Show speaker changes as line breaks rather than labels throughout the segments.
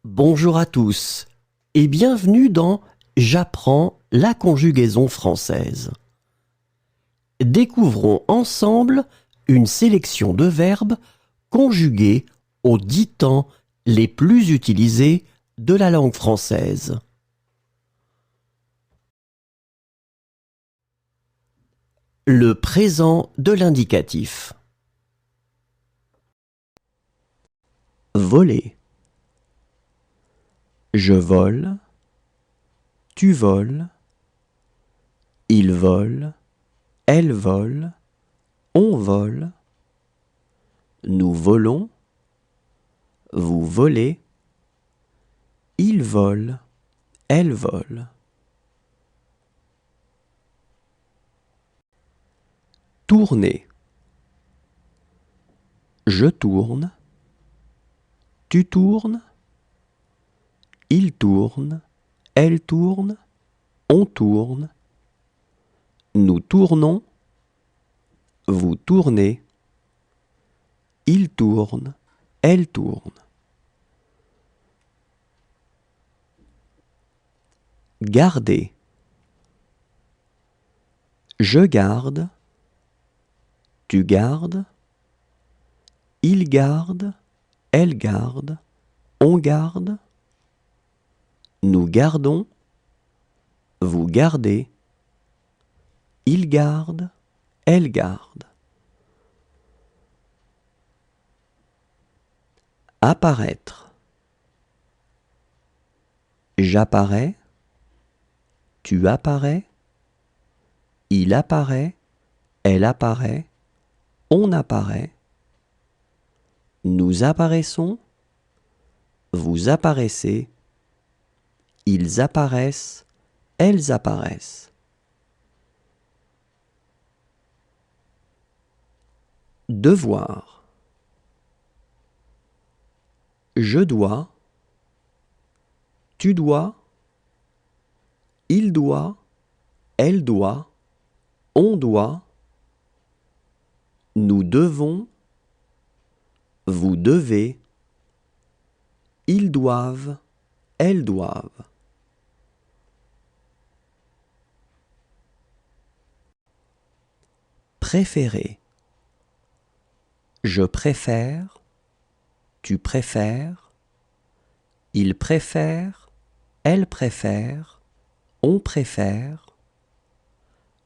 Bonjour à tous et bienvenue dans J'apprends la conjugaison française. Découvrons ensemble une sélection de verbes conjugués aux 10 temps les plus utilisés de la langue française. Le présent de l'indicatif. Voler. Je vole. Tu voles. Il vole. Elle vole. On vole. Nous volons. Vous volez. Il vole. Elle vole. Tourner. Je tourne. Tu tournes. Il tourne. Elle tourne. On tourne. Nous tournons. Vous tournez. Il tourne. Elle tourne. Garder. Je garde. Tu gardes. Il garde. Elle garde. On garde. Nous gardons. Vous gardez. Il garde. Elle garde. Apparaître. J'apparais. Tu apparais. Il apparaît. Elle apparaît. On apparaît. Nous apparaissons. Vous apparaissez. Ils apparaissent. Elles apparaissent. Devoir. Je dois. Tu dois. Il doit. Elle doit. On doit. Nous devons. Vous devez. Ils doivent. Elles doivent. Préférer. Je préfère. Tu préfères. Il préfère. Elle préfère. On préfère.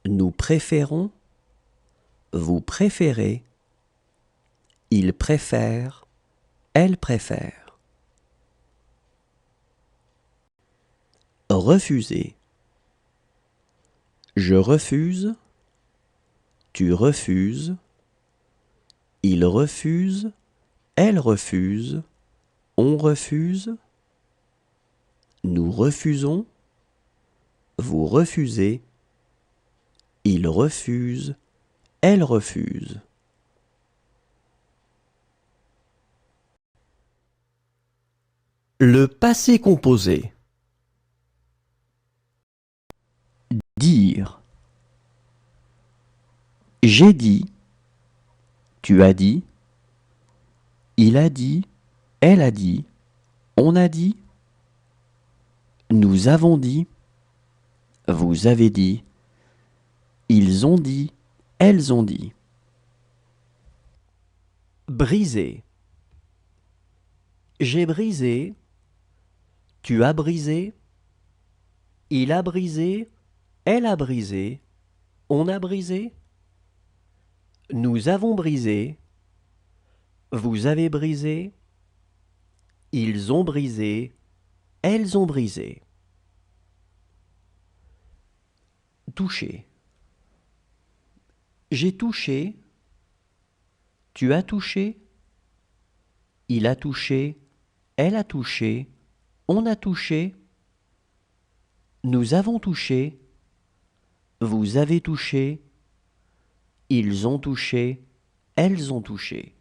Nous préférons. Vous préférez. Il préfère. Elle préfère. Refuser. Je refuse. Tu refuses. Il refuse. Elle refuse. On refuse. Nous refusons. Vous refusez. Il refuse. Elle refuse. Le passé composé. Dire. J'ai dit. Tu as dit. Il a dit. Elle a dit. On a dit. Nous avons dit. Vous avez dit. Ils ont dit. Elles ont dit. Briser. J'ai brisé. Tu as brisé. Il a brisé. Elle a brisé. On a brisé. Nous avons brisé. Vous avez brisé. Ils ont brisé. Elles ont brisé. Toucher. J'ai touché. Tu as touché. Il a touché. Elle a touché. On a touché. Nous avons touché. Vous avez touché. Ils ont touché. Elles ont touché.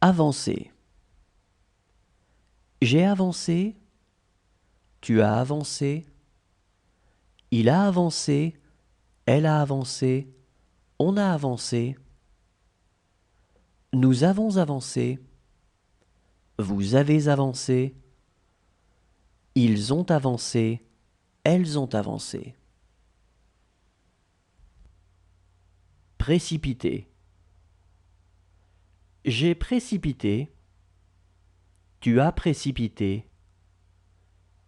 Avancer. J'ai avancé. Tu as avancé. Il a avancé. Elle a avancé. On a avancé. Nous avons avancé. Vous avez avancé. Ils ont avancé. Elles ont avancé. Précipiter. J'ai précipité. Tu as précipité.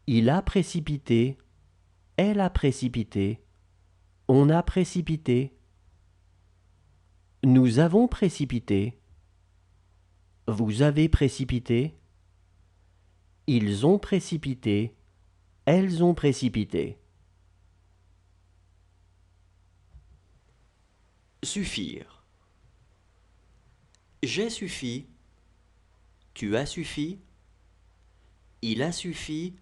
Il a précipité. Elle a précipité. On a précipité. Nous avons précipité. Vous avez précipité. Ils ont précipité. Elles ont précipité. Suffire. J'ai suffi. Tu as suffi. Il a suffi.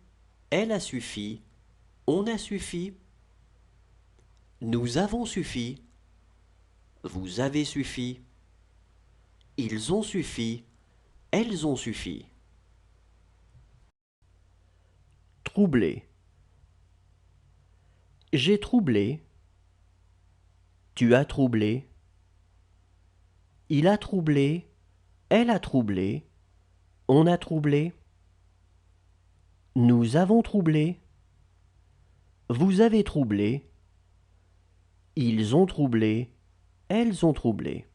Elle a suffi. On a suffi. Nous avons suffi. Vous avez suffi. Ils ont suffi. Elles ont suffi. Troubler. J'ai troublé. Tu as troublé. Il a troublé. Elle a troublé. On a troublé. Nous avons troublé. Vous avez troublé. Ils ont troublé. Elles ont troublé.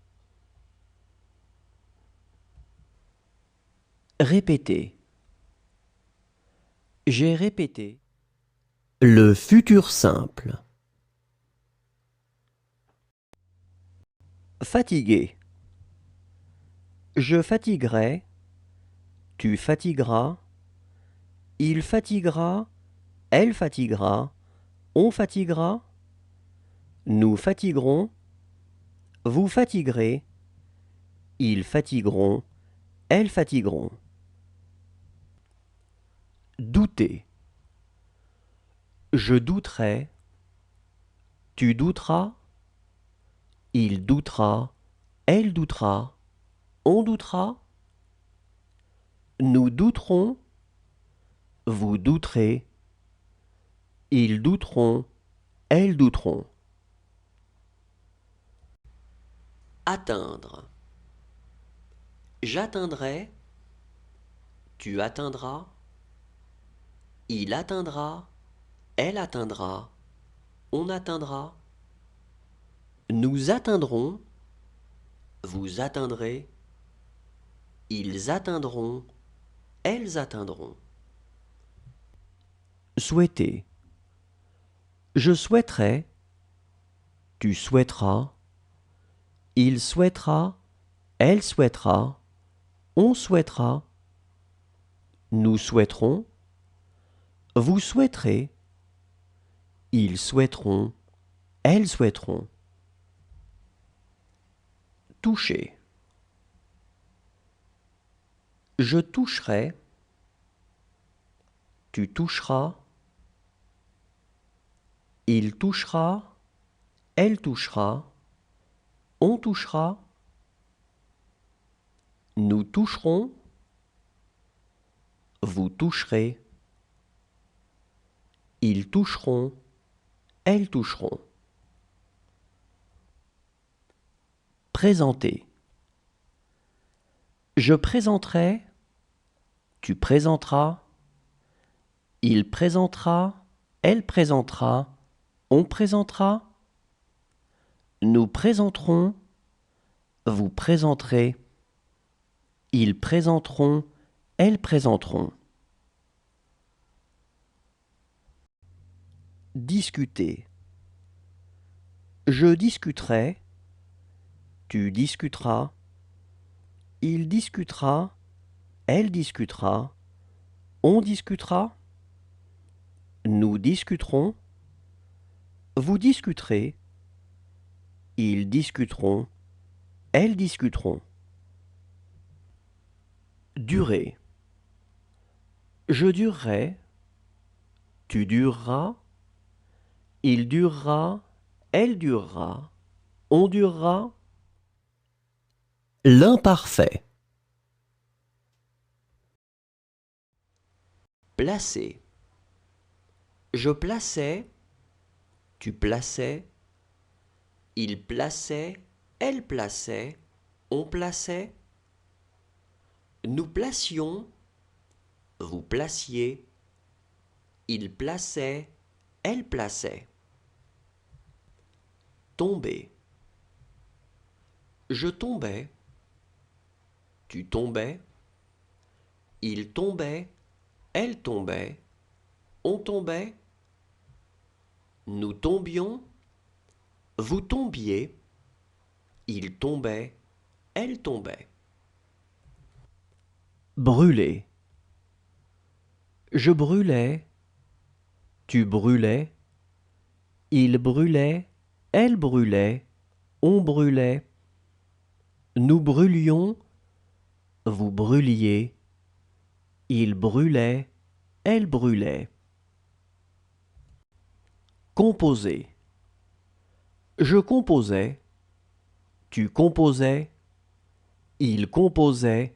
Répéter. J'ai répété. Le futur simple. Fatigué. Je fatiguerai. Tu fatigueras. Il fatiguera. Elle fatiguera. On fatiguera. Nous fatiguerons. Vous fatiguerez. Ils fatigueront. Elles fatigueront. Douter. Je douterai. Tu douteras. Il doutera. Elle doutera. On doutera. Nous douterons. Vous douterez. Ils douteront. Elles douteront. Atteindre. J'atteindrai. Tu atteindras. Il atteindra. Elle atteindra. On atteindra. Nous atteindrons. Vous atteindrez. Ils atteindront. Elles atteindront. Souhaiter. Je souhaiterai. Tu souhaiteras. Il souhaitera. Elle souhaitera. On souhaitera. Nous souhaiterons. Vous souhaiterez. Ils souhaiteront. Elles souhaiteront. Toucher. Je toucherai. Tu toucheras. Il touchera. Elle touchera. On touchera. Nous toucherons. Vous toucherez. Ils toucheront. Elles toucheront. Présenter. Je présenterai. Tu présenteras. Il présentera. Elle présentera. On présentera. Nous présenterons. Vous présenterez. Ils présenteront. Elles présenteront. Discuter. Je discuterai. Tu discuteras. Il discutera. Elle discutera. On discutera. Nous discuterons. Vous discuterez. Ils discuteront. Elles discuteront. Durer. Je durerai. Tu dureras. Il durera. Elle durera. On durera. L'imparfait. Placer. Je plaçais. Tu plaçais. Il plaçait. Elle plaçait. on plaçait, nous placions, vous placiez, il plaçait, elle plaçait. Tomber. Je tombais, tu tombais, il tombait, elle tombait, on tombait, nous tombions, vous tombiez, il tombait, elle tombait. Brûler. Je brûlais, tu brûlais, il brûlait, elle brûlait, on brûlait, nous brûlions, vous brûliez, il brûlait, elle brûlait. Composer. Je composais, tu composais, il composait,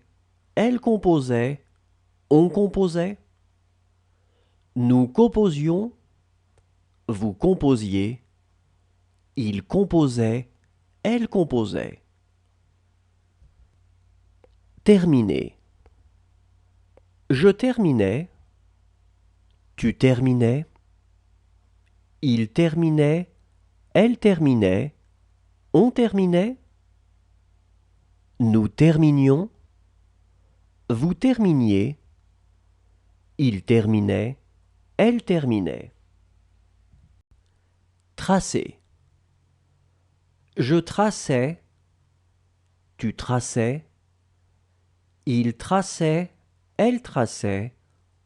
elle composait, on composait, nous composions, vous composiez, il composait, elle composait. Terminer. Je terminais, tu terminais, il terminait, elle terminait, on terminait, nous terminions, vous terminiez, il terminait, elle terminait. Tracer. Je traçais, tu traçais, il traçait, elle traçait,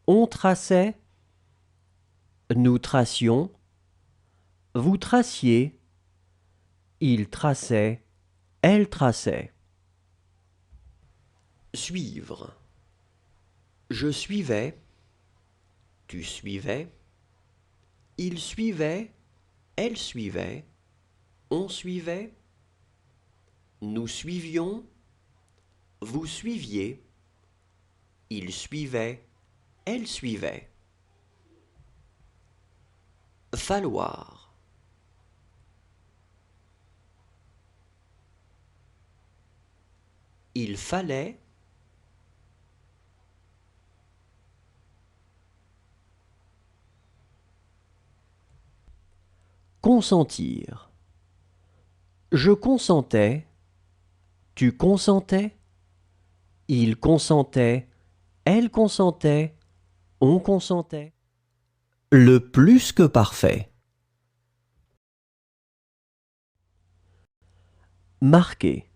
on traçait, nous tracions, vous traciez, il traçait, elle traçait. Suivre. Je suivais, tu suivais, il suivait, elle suivait, on suivait, nous suivions, vous suiviez, il suivait, elle suivait. Falloir. Il fallait, consentir. Je consentais, tu consentais, il consentait, elle consentait, on consentait. Le plus que parfait. Marquer.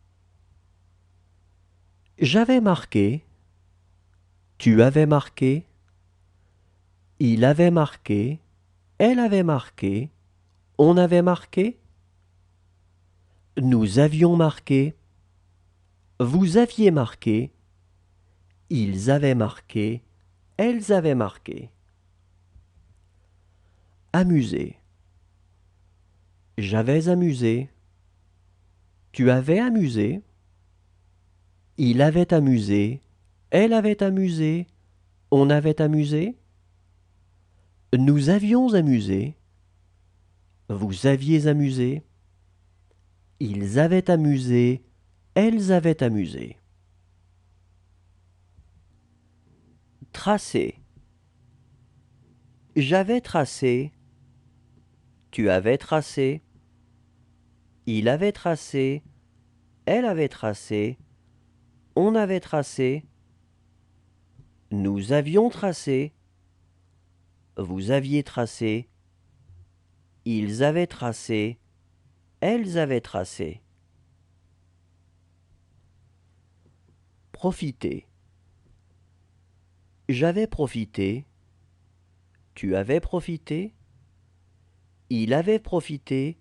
J'avais marqué, tu avais marqué, il avait marqué, elle avait marqué, on avait marqué, nous avions marqué, vous aviez marqué, ils avaient marqué, elles avaient marqué. Amuser. J'avais amusé, tu avais amusé, il avait amusé, elle avait amusé, on avait amusé, nous avions amusé, vous aviez amusé, ils avaient amusé, elles avaient amusé. Tracer. J'avais tracé, tu avais tracé, il avait tracé, elle avait tracé, on avait tracé, nous avions tracé, vous aviez tracé, ils avaient tracé, elles avaient tracé. Profiter. J'avais profité, tu avais profité, il avait profité,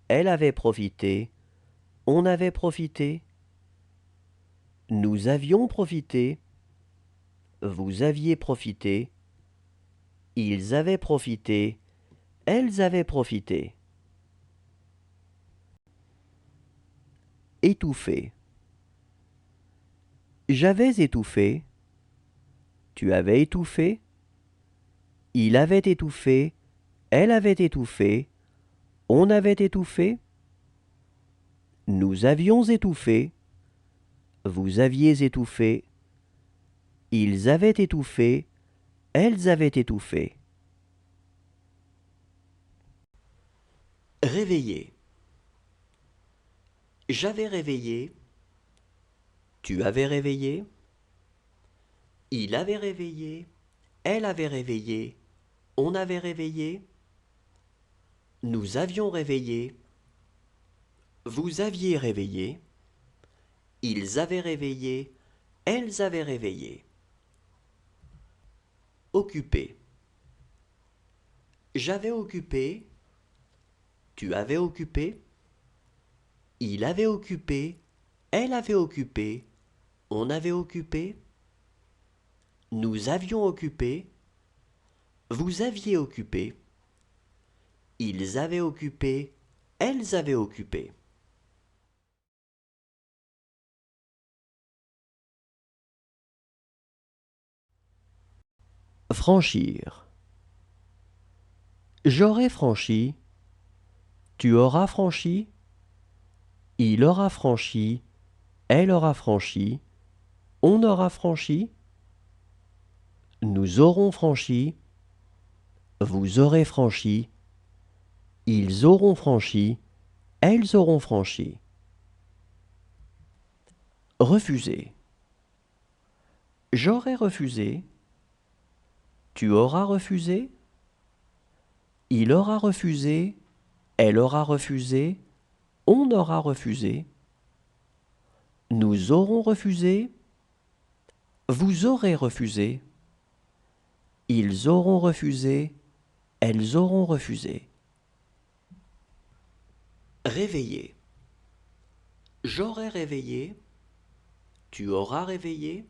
elle avait profité, on avait profité, nous avions profité, vous aviez profité, ils avaient profité, elles avaient profité. Étouffé. J'avais étouffé, tu avais étouffé, il avait étouffé, elle avait étouffé, on avait étouffé, nous avions étouffé, vous aviez étouffé, ils avaient étouffé, elles avaient étouffé. Réveiller. J'avais réveillé, tu avais réveillé, il avait réveillé, elle avait réveillé, on avait réveillé, nous avions réveillé, vous aviez réveillé, ils avaient réveillé, elles avaient réveillé. Occupé. J'avais occupé, tu avais occupé, il avait occupé, elle avait occupé, on avait occupé, nous avions occupé, vous aviez occupé, ils avaient occupé, elles avaient occupé. Franchir. J'aurai franchi, tu auras franchi, il aura franchi, elle aura franchi, on aura franchi, nous aurons franchi, vous aurez franchi, ils auront franchi, elles auront franchi. Refuser. J'aurai refusé, tu auras refusé, il aura refusé, elle aura refusé, on aura refusé, nous aurons refusé, vous aurez refusé, ils auront refusé, elles auront refusé. Réveiller. J'aurai réveillé, tu auras réveillé,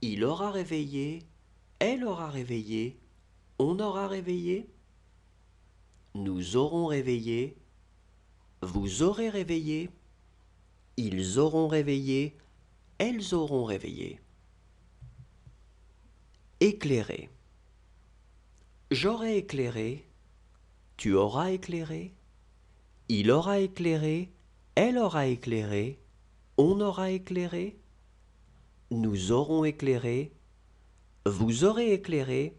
il aura réveillé, elle aura réveillé, on aura réveillé, nous aurons réveillé, vous aurez réveillé, ils auront réveillé, elles auront réveillé. Éclairer. J'aurai éclairé, tu auras éclairé, il aura éclairé, elle aura éclairé, on aura éclairé, nous aurons éclairé, vous aurez éclairé,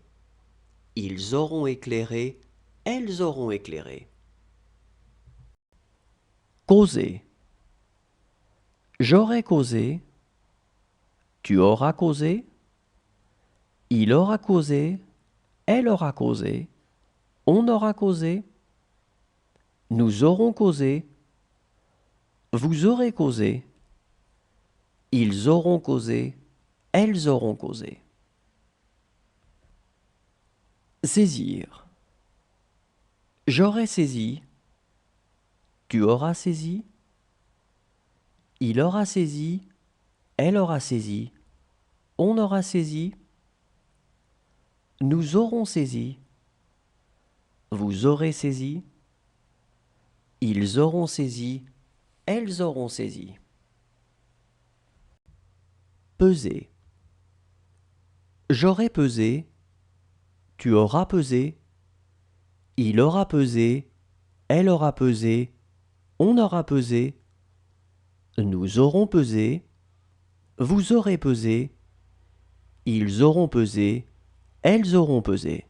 ils auront éclairé, elles auront éclairé. Causer. J'aurai causé, tu auras causé, il aura causé, elle aura causé, on aura causé, nous aurons causé, vous aurez causé, ils auront causé, elles auront causé. Saisir. J'aurai saisi, tu auras saisi, il aura saisi, elle aura saisi, on aura saisi, nous aurons saisi, vous aurez saisi, ils auront saisi, elles auront saisi. Peser. J'aurai pesé, tu auras pesé, il aura pesé, elle aura pesé, on aura pesé, nous aurons pesé, vous aurez pesé, ils auront pesé, elles auront pesé.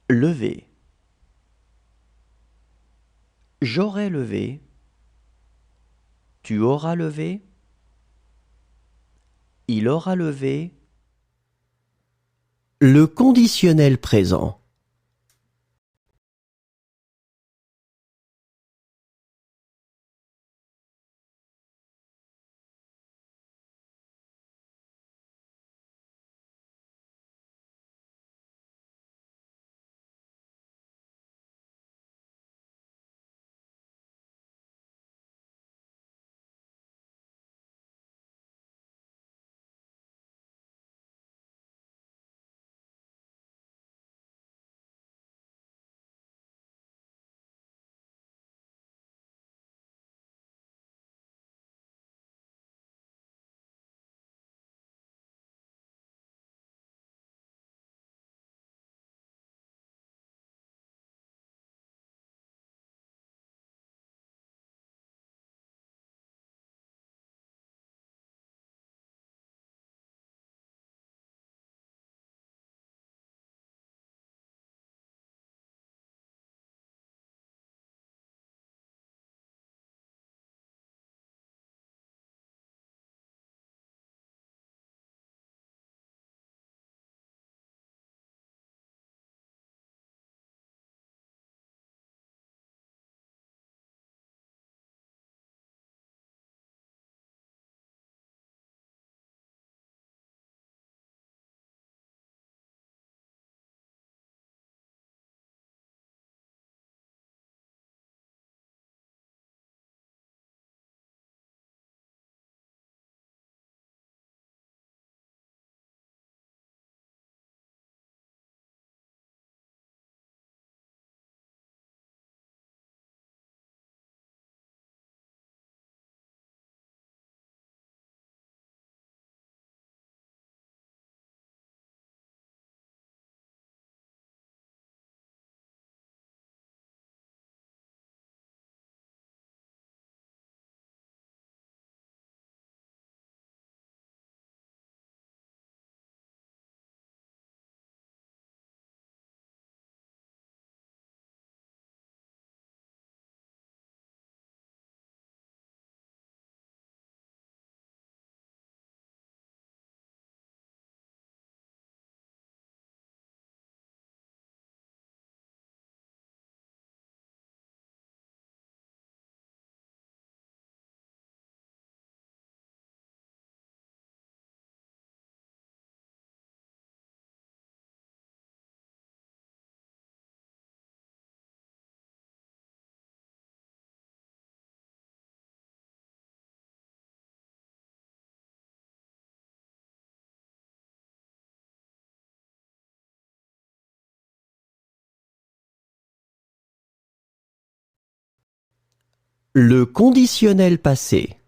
Lever. J'aurai levé, tu auras levé, il aura levé. Le conditionnel présent. Le conditionnel passé.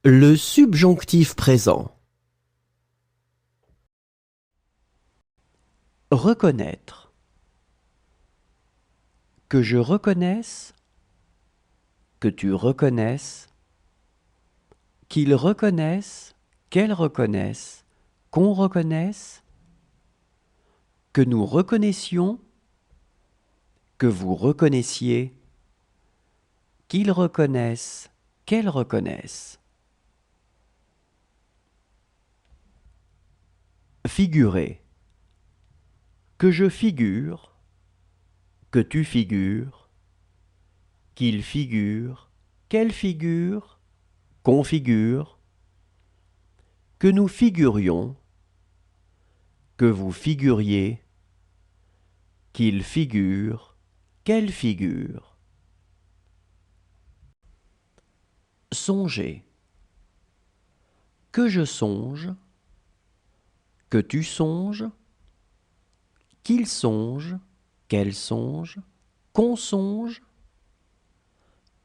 Le subjonctif présent. Reconnaître. Que je reconnaisse, que tu reconnaisses, qu'ils reconnaissent, qu'elles reconnaissent, qu'on reconnaisse, que nous reconnaissions, que vous reconnaissiez, qu'ils reconnaissent, qu'elles reconnaissent. Figurer. Que je figure, que tu figures, qu'il figure, qu'elle figure, qu'on figure, que nous figurions, que vous figuriez, qu'il figure, qu'elle figure. Songer. Que je songe, que tu songes, qu'il songe, qu'elle songe, qu'on songe,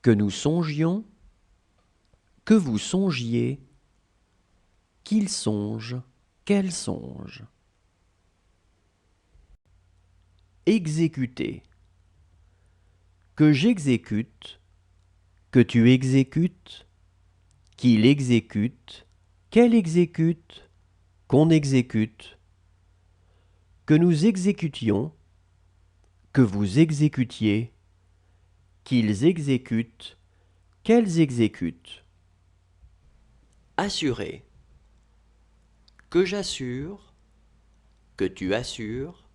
que nous songions, que vous songiez, qu'il songe, qu'elle songe. Exécuter. Que j'exécute, que tu exécutes, qu'il exécute, qu'elle exécute, qu'on exécute, que nous exécutions, que vous exécutiez, qu'ils exécutent, qu'elles exécutent. Assurer. Que j'assure, que tu assures,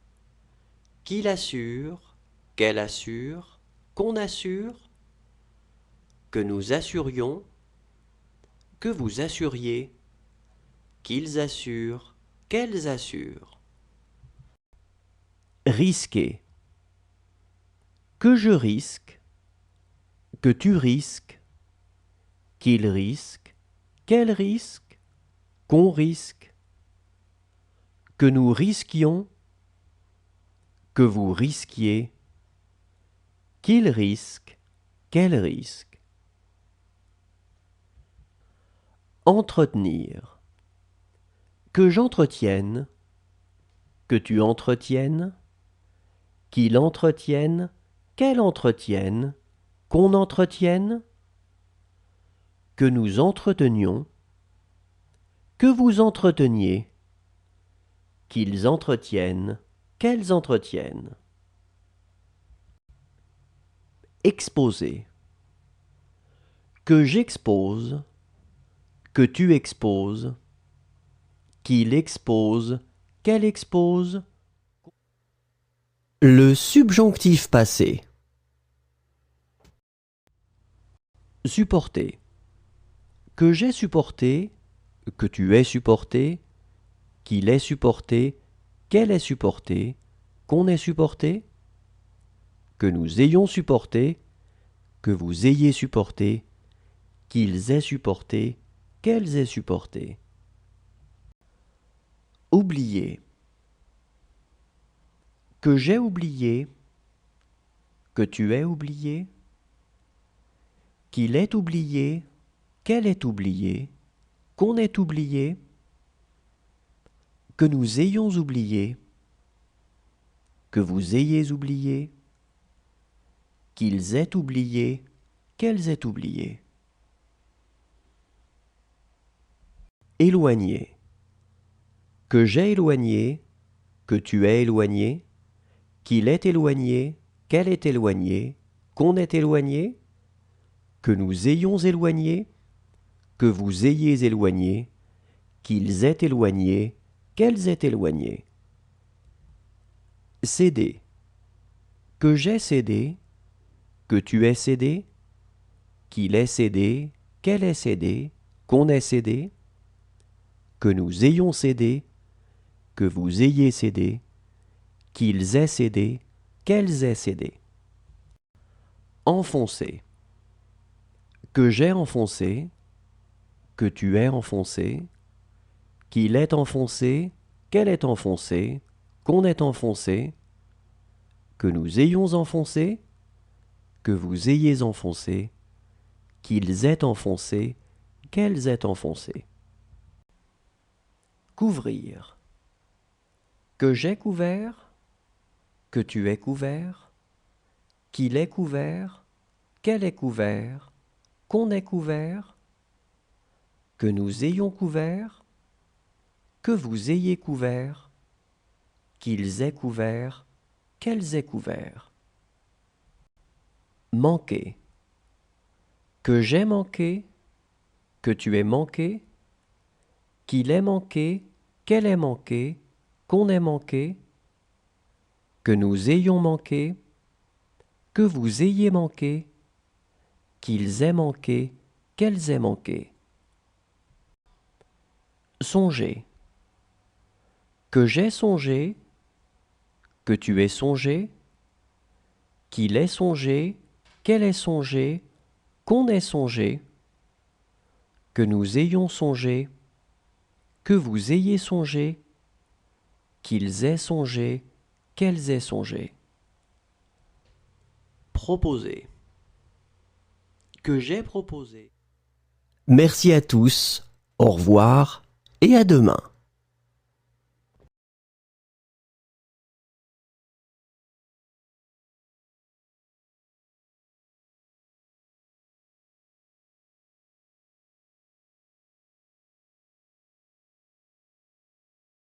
qu'il assure, qu'elle assure, qu'on assure, que nous assurions, que vous assuriez, qu'ils assurent, qu'elles assurent. Risquer. Que je risque, que tu risques, qu'il risque, qu'elle risque, qu'on risque, que nous risquions, que vous risquiez, qu'il risque, qu'elle risque. Entretenir. Que j'entretienne, que tu entretiennes, qu'il entretienne, qu'elle entretienne, qu'on entretienne, que nous entretenions, que vous entreteniez, qu'ils entretiennent, qu'elles entretiennent. Exposer. Que j'expose, que tu exposes, qu'il expose, qu'elle expose. Le subjonctif passé. Supporter. Que j'ai supporté, que tu aies supporté, qu'il ait supporté, qu'elle ait supporté, qu'on ait supporté, que nous ayons supporté, que vous ayez supporté, qu'ils aient supporté, qu'elles aient supporté. Oublier. Que j'ai oublié, que tu aies oublié, qu'il ait oublié, qu'elle ait oublié, qu'on ait oublié, que nous ayons oublié, que vous ayez oublié, qu'ils aient oublié, qu'elles aient oublié. Éloigner. Que j'ai éloigné, que tu aies éloigné, qu'il est éloigné, qu'elle est éloignée, qu'on est éloigné, que nous ayons éloigné, que vous ayez éloigné, qu'ils aient éloigné, qu'elles aient éloigné. Céder. Que j'ai cédé, que tu aies cédé, qu'il ait cédé, qu'elle ait cédé, qu'on ait cédé, que nous ayons cédé, que vous ayez cédé, qu'ils aient cédé, qu'elles aient cédé. Enfoncer. Que j'ai enfoncé, que tu aies enfoncé, qu'il ait enfoncé, qu'elle ait enfoncé, qu'on ait enfoncé, que nous ayons enfoncé, que vous ayez enfoncé, qu'ils aient enfoncé, qu'elles aient enfoncé. Couvrir. Que j'ai couvert, que tu aies couvert, qu'il ait couvert, qu'elle ait couvert, qu'on ait couvert, que nous ayons couvert, que vous ayez couvert, qu'ils aient couvert, qu'elles aient couvert. Manquer. Que j'ai manqué, que tu aies manqué, qu'il ait manqué, qu'elle ait manqué, qu'on ait manqué, que nous ayons manqué, que vous ayez manqué, qu'ils aient manqué, qu'elles aient manqué. Songer. Que j'ai songé, que tu aies songé, qu'il ait songé, qu'elle ait songé, qu'on ait songé, que nous ayons songé, que vous ayez songé, qu'ils aient songé, qu'elles aient songé. Proposer. Que j'ai proposé. Merci à tous, au revoir et à demain.